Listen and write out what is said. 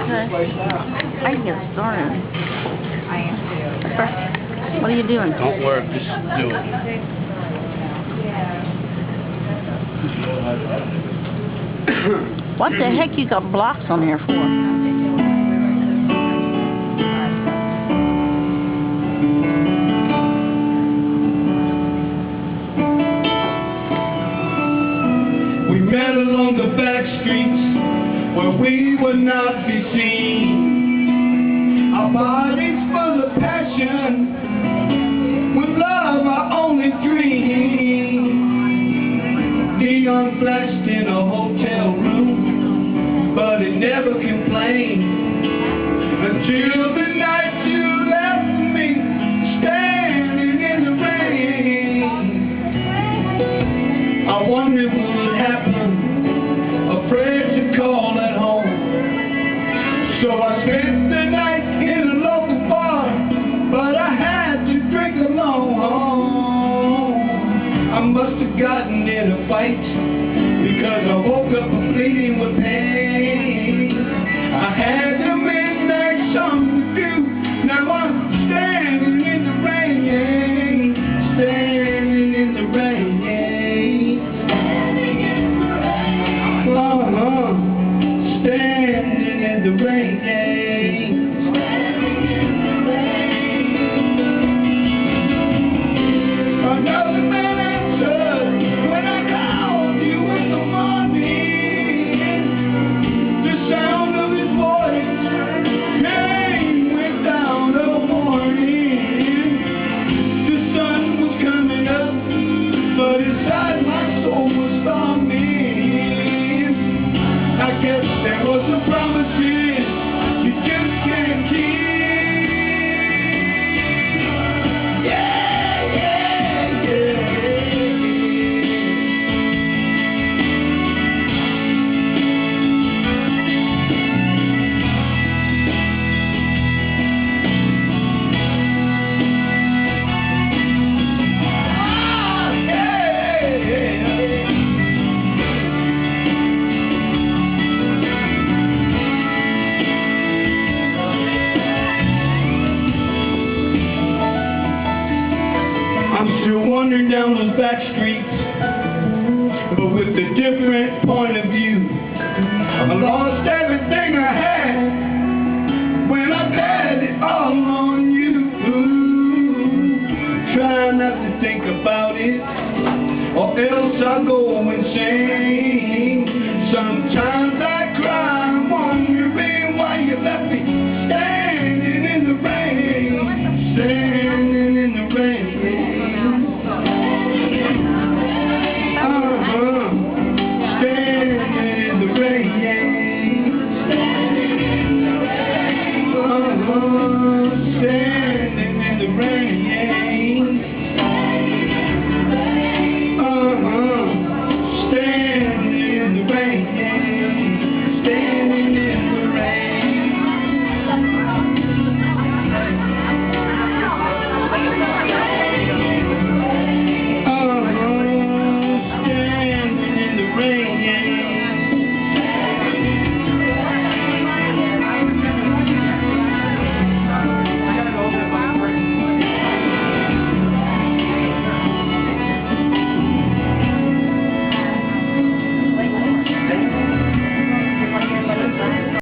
I can get started. What are you doing? Don't work, just do it. What the heck you got blocks on here for? We met along the back streets where we would not be seen. Our bodies full of passion, with love our only dream. Neon flashed in a hotel room, but it never complained until the night you left me standing in the rain. I wondered what would happen, afraid to call at home. So I spent the night in a local bar, but I had to drink alone. I must have gotten in a fight, because I woke up bleeding with pain. I had a midnight song to do, now I'm standing in the rain, standing in the rain. Standing in the rain. Another man answered when I called you in the morning. The sound of his voice came without a warning. The sun was coming up, but inside my soul was storming. I guess there was some promises you just can't keep. Yeah, yeah, yeah. I'm still wandering down those back streets, but with a different point of view. I'm lost